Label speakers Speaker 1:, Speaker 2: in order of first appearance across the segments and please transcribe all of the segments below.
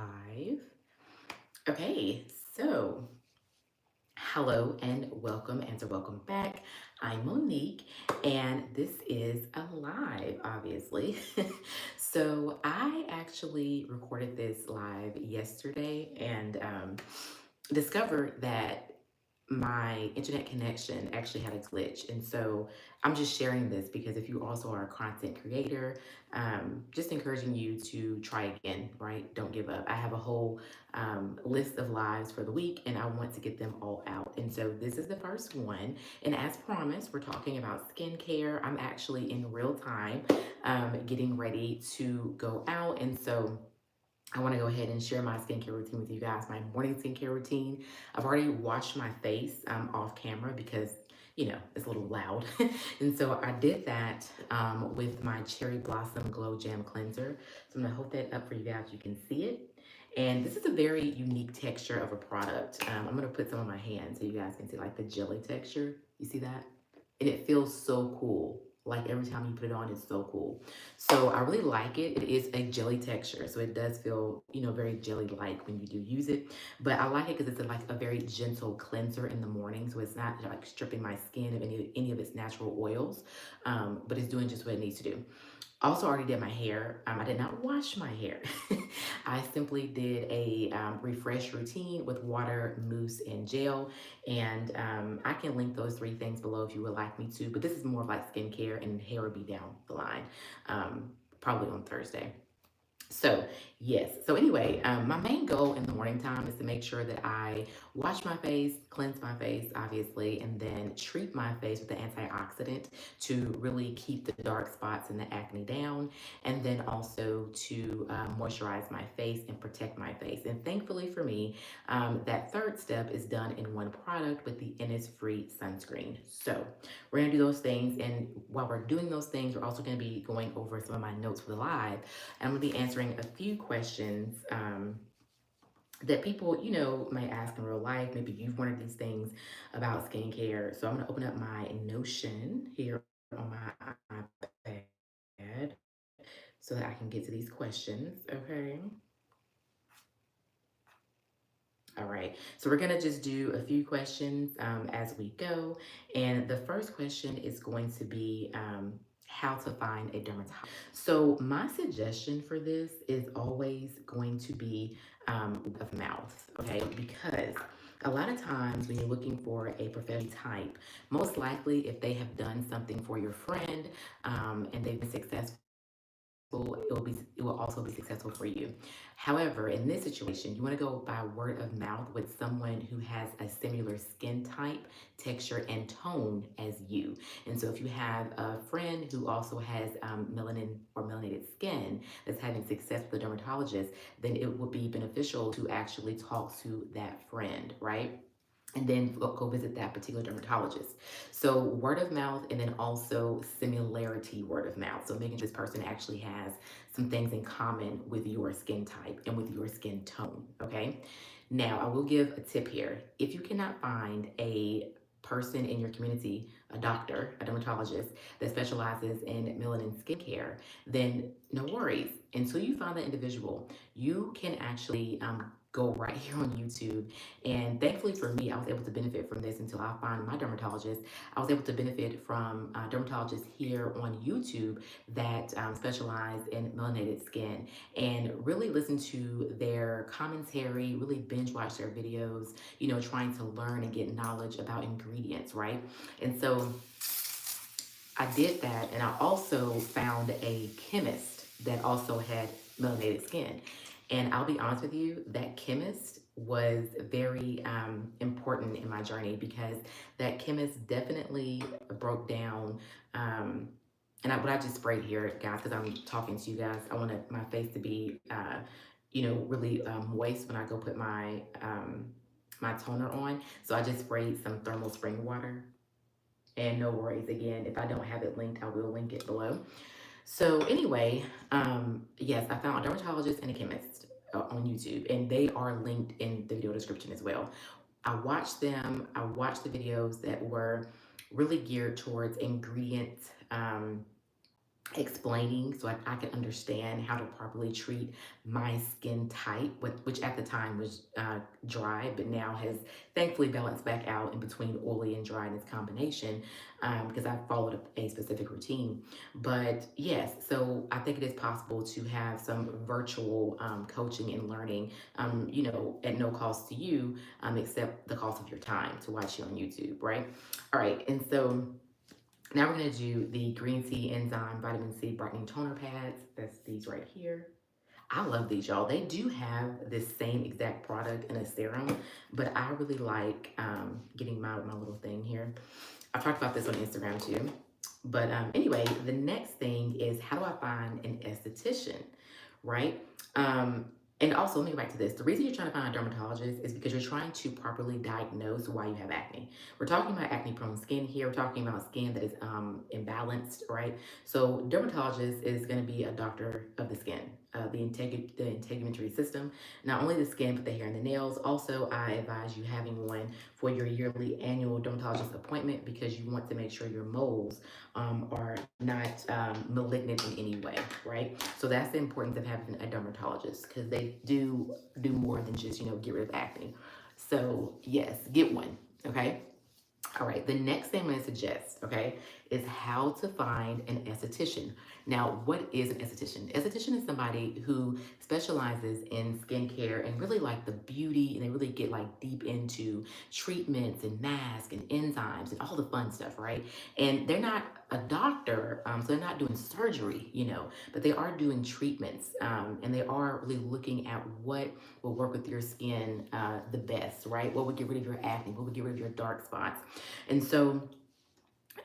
Speaker 1: live. Okay, so hello and welcome back. I'm Monique, and this is a live, obviously. So I actually recorded this live yesterday and discovered that my internet connection actually had a glitch. And so I'm just sharing this because if you also are a content creator, just encouraging you to try again, right? Don't give up. I have a whole list of lives for the week and I want to get them all out. And so this is the first one. And as promised, we're talking about skincare. I'm actually in real time getting ready to go out. And so I want to go ahead and share my skincare routine with you guys. My morning skincare routine. I've already washed my face off camera because it's a little loud, and so I did that with my Cherry Blossom Glow Jam Cleanser. So I'm gonna hold that up for you guys. You can see it, and this is a very unique texture of a product. I'm gonna put some on my hand so you guys can see like the jelly texture. You see that? And it feels so cool. Like every time you put it on, it's so cool. So I really like it. It is a jelly texture, so it does feel, very jelly-like when you do use it. But I like it because it's like a very gentle cleanser in the morning, so it's not like stripping my skin of any of its natural oils, but it's doing just what it needs to do. Also, already did my hair. I did not wash my hair. I simply did a refresh routine with water, mousse, and gel. And I can link those three things below if you would like me to. But this is more of like skincare, and hair will be down the line, probably on Thursday. So, yes. So, anyway, my main goal in the morning time is to make sure that I wash my face, cleanse my face, obviously, and then treat my face with the antioxidant to really keep the dark spots and the acne down, and then also to moisturize my face and protect my face. And thankfully for me, that third step is done in one product with the Innisfree sunscreen. So, we're going to do those things. And while we're doing those things, we're also going to be going over some of my notes for the live. I'm going to be answering a few questions that people, might ask in real life. Maybe you've wondered these things about skincare. So I'm going to open up my Notion here on my iPad so that I can get to these questions. Okay. All right. So we're going to just do a few questions as we go. And the first question is going to be how to find a dermatologist. So my suggestion for this is always going to be of mouth, okay? Because a lot of times when you're looking for a professional type, most likely if they have done something for your friend and they've been successful, it will also be successful for you. However, in this situation, you want to go by word of mouth with someone who has a similar skin type, texture, and tone as you. And so, if you have a friend who also has melanin or melanated skin that's having success with a dermatologist, then it would be beneficial to actually talk to that friend, right? And then go visit that particular dermatologist. So word of mouth, and then also similarity word of mouth. So making sure this person actually has some things in common with your skin type and with your skin tone. Okay. Now I will give a tip here. If you cannot find a person in your community, a doctor, a dermatologist that specializes in melanin skincare, then no worries. Until you find that individual, you can actually go right here on YouTube. And thankfully for me, I was able to benefit from this until I find my dermatologist. I was able to benefit from dermatologists here on YouTube that specialize in melanated skin and really listen to their commentary, really binge watch their videos, trying to learn and get knowledge about ingredients, right? And so I did that, and I also found a chemist that also had melanated skin. And I'll be honest with you, that chemist was very important in my journey because that chemist definitely broke down. What I just sprayed here, guys, because I'm talking to you guys, I wanted my face to be, really moist when I go put my toner on. So I just sprayed some thermal spring water, and no worries, again, if I don't have it linked, I will link it below. So anyway, yes, I found a dermatologist and a chemist on YouTube, and they are linked in the video description as well. I watched them. I watched the videos that were really geared towards ingredient explaining so I can understand how to properly treat my skin type, which at the time was dry, but now has thankfully balanced back out in between oily and dry in its combination, because I followed a specific routine. But yes, so I think it is possible to have some virtual coaching and learning, at no cost to you, except the cost of your time to watch you on YouTube, right? All right, and so now we're gonna do the green tea enzyme vitamin C brightening toner pads. That's these right here. I love these, y'all. They do have this same exact product in a serum, but I really like getting my little thing here. I've talked about this on Instagram too. But anyway, the next thing is how do I find an esthetician, right? Um, and also, let me go back to this. The reason you're trying to find a dermatologist is because you're trying to properly diagnose why you have acne. We're talking about acne prone skin here. We're talking about skin that is imbalanced, right? So, dermatologist is going to be a doctor of the skin, the integumentary system, not only the skin, but the hair and the nails. Also, I advise you having one for your yearly annual dermatologist appointment because you want to make sure your moles are not malignant in any way, right? So that's the importance of having a dermatologist because they do more than just get rid of acne. So yes, get one. Okay. All right, the next thing I'm going to suggest, okay, is how to find an esthetician. Now, what is an esthetician? Esthetician is somebody who specializes in skincare and really like the beauty, and they really get like deep into treatments and masks and enzymes and all the fun stuff, right? And they're not a doctor, so they're not doing surgery, but they are doing treatments, and they are really looking at what will work with your skin the best, right? What would get rid of your acne? What would get rid of your dark spots? And so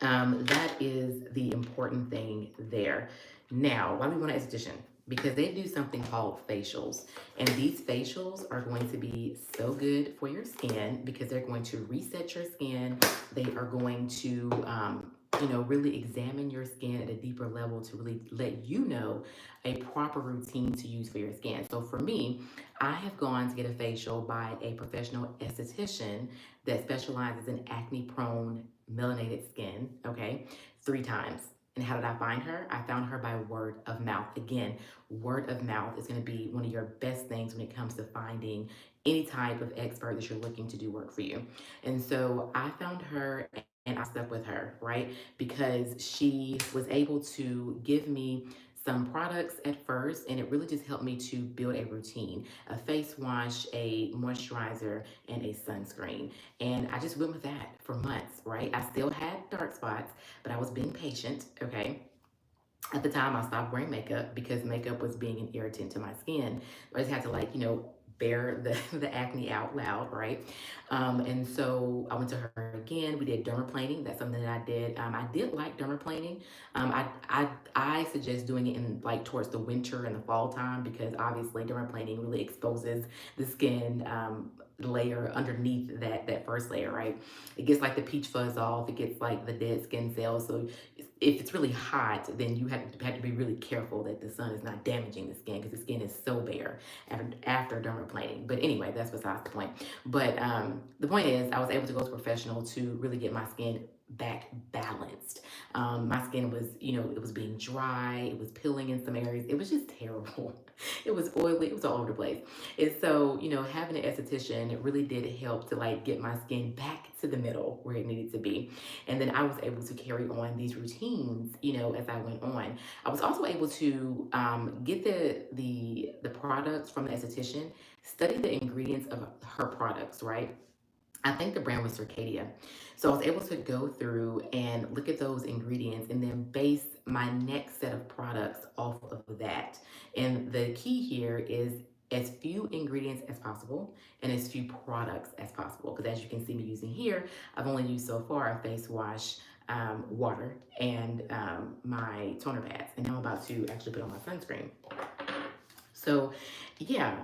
Speaker 1: that is the important thing there. Now, why do we want an esthetician? Because they do something called facials. And these facials are going to be so good for your skin because they're going to reset your skin. They are going to, really examine your skin at a deeper level to really let you know a proper routine to use for your skin. So for me, I have gone to get a facial by a professional esthetician that specializes in acne prone melanated skin, okay, 3 times. And how did I find her? I found her by word of mouth. Again, word of mouth is going to be one of your best things when it comes to finding any type of expert that you're looking to do work for you. And so I found her and I stuck with her, right? Because she was able to give me some products at first, and it really just helped me to build a routine, a face wash, a moisturizer, and a sunscreen. And I just went with that for months, right? I still had dark spots, but I was being patient, okay? At the time, I stopped wearing makeup because makeup was being an irritant to my skin. I just had to, like, bear the acne out loud, right? And so I went to her again. We did dermaplaning. That's something that I did. I did like dermaplaning. I suggest doing it in like towards the winter and the fall time because obviously dermaplaning really exposes the skin layer underneath that first layer, right? It gets like the peach fuzz off. It gets like the dead skin cells. So if it's really hot, then you have to be really careful that the sun is not damaging the skin because the skin is so bare after dermaplaning. But anyway, that's besides the point. But the point is, I was able to go to a professional to really get my skin back balanced. My skin was, it was being dry, it was peeling in some areas. It was just terrible. It was oily, it was all over the place. And so, having an esthetician, it really did help to like get my skin back to the middle where it needed to be. And then I was able to carry on these routines, as I went on. I was also able to get the products from the esthetician, study the ingredients of her products, right? I think the brand was Circadia. So I was able to go through and look at those ingredients and then base my next set of products off of that. And the key here is as few ingredients as possible and as few products as possible. Because as you can see me using here, I've only used so far a face wash, water, and my toner pads. And now I'm about to actually put on my sunscreen. So yeah,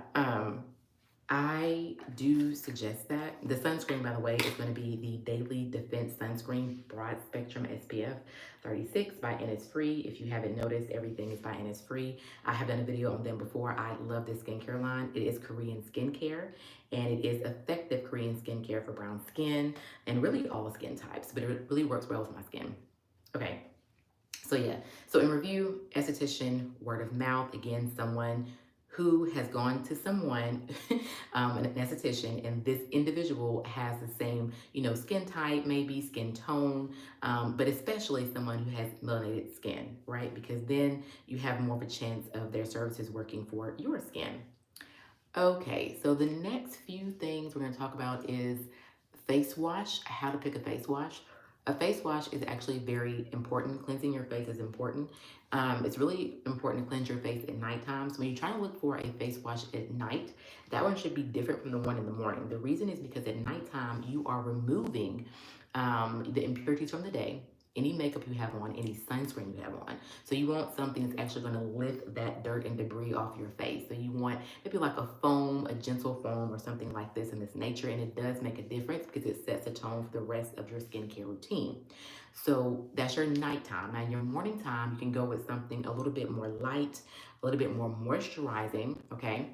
Speaker 1: I do suggest that. The sunscreen, by the way, is going to be the Daily Defense Sunscreen Broad Spectrum SPF 36 by Innisfree. If you haven't noticed, everything is by Innisfree. I have done a video on them before. I love this skincare line. It is Korean skincare, and it is effective Korean skincare for brown skin and really all skin types, but it really works well with my skin. Okay. So yeah, so in review, esthetician, word of mouth, again, someone who has gone to someone, an esthetician, and this individual has the same, skin type, maybe skin tone, but especially someone who has melanated skin, right? Because then you have more of a chance of their services working for your skin. Okay, so the next few things we're going to talk about is face wash, how to pick a face wash. A face wash is actually very important. Cleansing your face is important. It's really important to cleanse your face at nighttime. So when you're trying to look for a face wash at night, that one should be different from the one in the morning. The reason is because at nighttime, you are removing the impurities from the day, any makeup you have on, any sunscreen you have on. So you want something that's actually going to lift that dirt and debris off your face. So you want maybe like a foam, a gentle foam or something like this in this nature. And it does make a difference because it sets a tone for the rest of your skincare routine. So that's your nighttime. Now your morning time, you can go with something a little bit more light, a little bit more moisturizing, okay?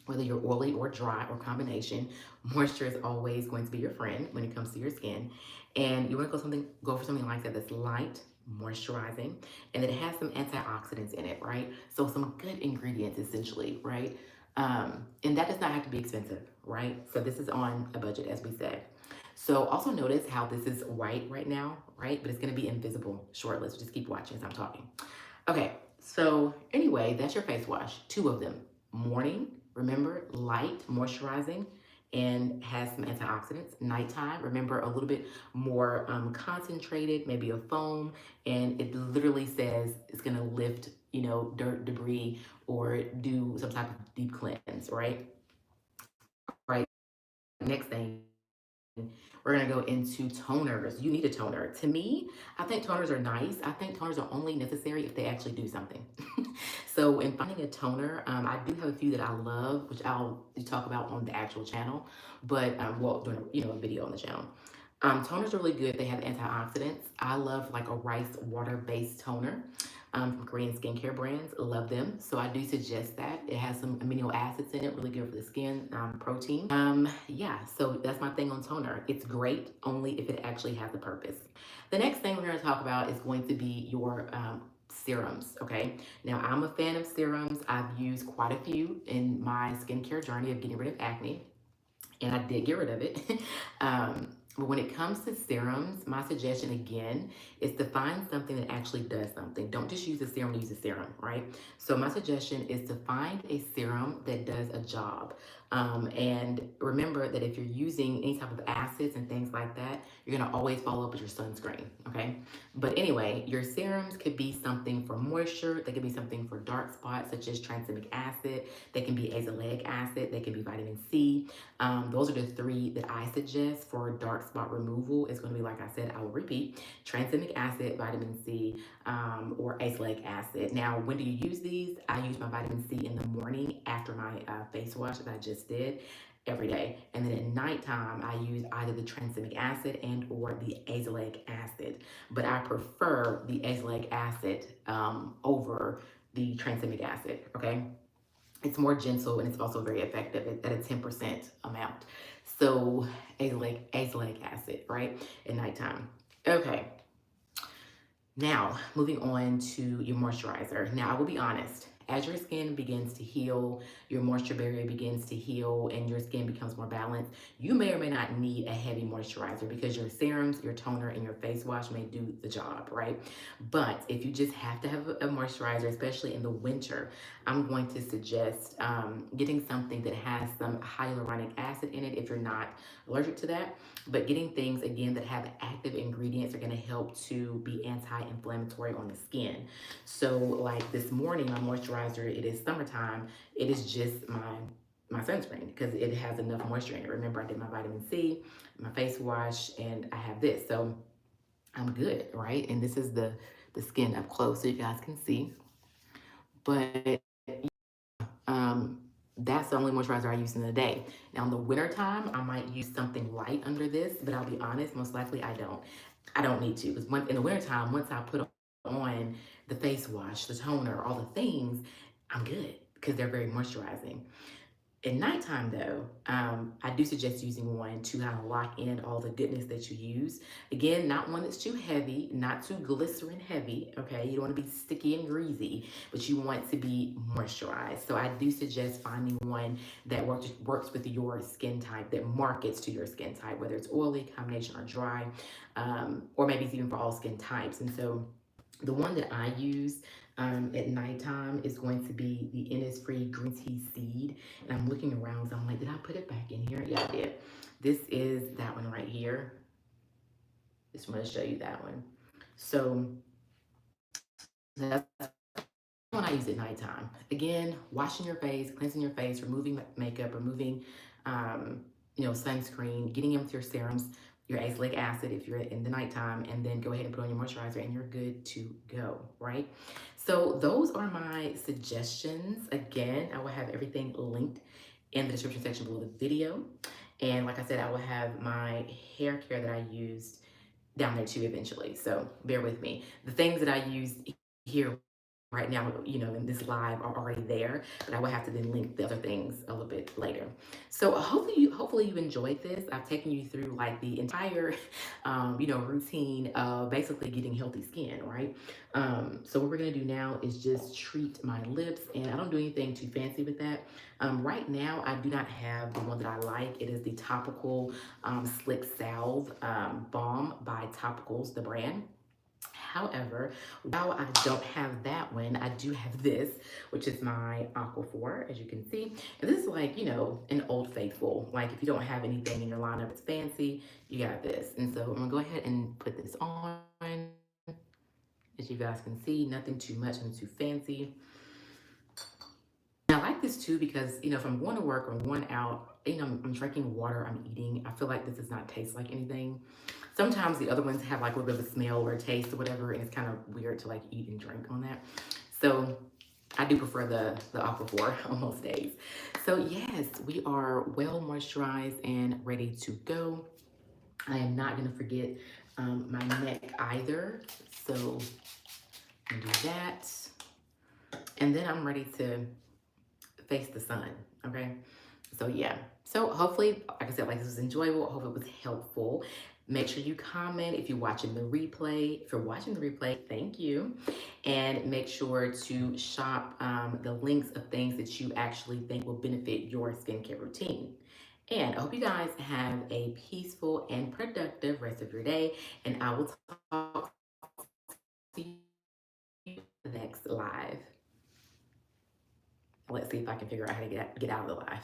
Speaker 1: Whether you're oily or dry or combination, moisture is always going to be your friend when it comes to your skin. And you want to go for something like that that's light, moisturizing, and that it has some antioxidants in it, right? So some good ingredients essentially, right? And that does not have to be expensive, right? So this is on a budget, as we said. So also notice how this is white right now, right? But it's going to be invisible shortly. So just keep watching as I'm talking. Okay, so anyway, that's your face wash. Two of them. Morning, remember, light, moisturizing, and has some antioxidants. Nighttime, remember, a little bit more concentrated, maybe a foam, and it literally says it's gonna lift, dirt, debris, or do some type of deep cleanse, right? Right. Next thing, we're gonna go into toners. You need a toner. To me, I think toners are nice. I think toners are only necessary if they actually do something. So in finding a toner, I do have a few that I love, which I'll talk about on the actual channel, but well, doing a video on the channel. Toners are really good. They have antioxidants. I love like a rice water-based toner from Korean skincare brands. Love them. So I do suggest that. It has some amino acids in it, really good for the skin, protein. Yeah, so that's my thing on toner. It's great only if it actually has a purpose. The next thing we're going to talk about is going to be your serums, okay? Now, I'm a fan of serums. I've used quite a few in my skincare journey of getting rid of acne, and I did get rid of it. But when it comes to serums, my suggestion again is to find something that actually does something. Don't just use a serum to use a serum, right? So my suggestion is to find a serum that does a job. And remember that if you're using any type of acids and things like that, you're gonna always follow up with your sunscreen, okay? But anyway, your serums could be something for moisture. They could be something for dark spots, such as tranexamic acid. They can be azelaic acid. They can be vitamin C. Those are the three that I suggest for dark spot removal. It's going to be, like I said, I will repeat, tranexamic acid, vitamin C, or azelaic acid. Now, when do you use these? I use my vitamin C in the morning after my face wash that I just did every day. And then at nighttime, I use either the tranexamic acid and or the azelaic acid. But I prefer the azelaic acid over the tranexamic acid, okay? It's more gentle and it's also very effective at a 10% amount. So azelaic acid, right? At nighttime. Okay. Now, moving on to your moisturizer. Now, I will be honest, as your skin begins to heal, your moisture barrier begins to heal, and your skin becomes more balanced, you may or may not need a heavy moisturizer because your serums, your toner, and your face wash may do the job, right? But if you just have to have a moisturizer, especially in the winter, I'm going to suggest getting something that has some hyaluronic acid in it if you're not allergic to that. But getting things, again, that have active ingredients are going to help to be anti-inflammatory on the skin. So like this morning, my moisturizer, it is summertime. It is just my sunscreen because it has enough moisture in it. Remember, I did my vitamin C, my face wash, and I have this. So I'm good, right? And this is the skin up close so you guys can see. But um, that's the only moisturizer I use in the day. Now in the winter time, I might use something light under this, but I'll be honest, most likely I don't. I don't need to because in the winter time, once I put on the face wash, the toner, all the things, I'm good because they're very moisturizing. At nighttime, though, I do suggest using one to kind of lock in all the goodness that you use. Again, not one that's too heavy, not too glycerin heavy, okay? You don't want to be sticky and greasy, but you want to be moisturized. So I do suggest finding one that works with your skin type, that markets to your skin type, whether it's oily, combination, or dry, or maybe it's even for all skin types. And so the one that I use at nighttime is going to be the Innisfree Green Tea Seed. And I'm looking around, so I'm like, did I put it back in here? Yeah, I did. This is that one right here. Just want to show you that one. So that's when I use it nighttime. Again, washing your face, cleansing your face, removing makeup, removing, um, sunscreen, getting in with your serums, your azelaic acid if you're in the nighttime, and then go ahead and put on your moisturizer and you're good to go, right? So those are my suggestions. Again, I will have everything linked in the description section below the video. And like I said, I will have my hair care that I used down there too eventually. So bear with me. The things that I use here right now, in this live are already there, but I will have to then link the other things a little bit later. So hopefully you enjoyed this. I've taken you through like the entire, routine of basically getting healthy skin, right? So what we're gonna do now is just treat my lips, and I don't do anything too fancy with that. Right now, I do not have the one that I like. It is the topical Slick Salve Balm by Topicals, the brand. However, while I don't have that one, I do have this, which is my Aquaphor, as you can see. And this is like, an old faithful. Like if you don't have anything in your lineup, it's fancy, you got this. And so I'm gonna go ahead and put this on. As you guys can see, nothing too much, nothing too fancy. And I like this too because, if I'm going to work or I'm going out, I'm drinking water, I'm eating, I feel like this does not taste like anything. Sometimes the other ones have like a little bit of a smell or a taste or whatever, and it's kind of weird to like eat and drink on that. So I do prefer the Aquaphor on most days. So yes, we are well moisturized and ready to go. I am not gonna forget my neck either. So I do that. And then I'm ready to face the sun, okay? So yeah. So hopefully, like I said, like this was enjoyable. I hope it was helpful. Make sure you comment if you're watching the replay. If you're watching the replay, thank you. And make sure to shop the links of things that you actually think will benefit your skincare routine. And I hope you guys have a peaceful and productive rest of your day. And I will talk to you next live. Let's see if I can figure out how to get out of the live.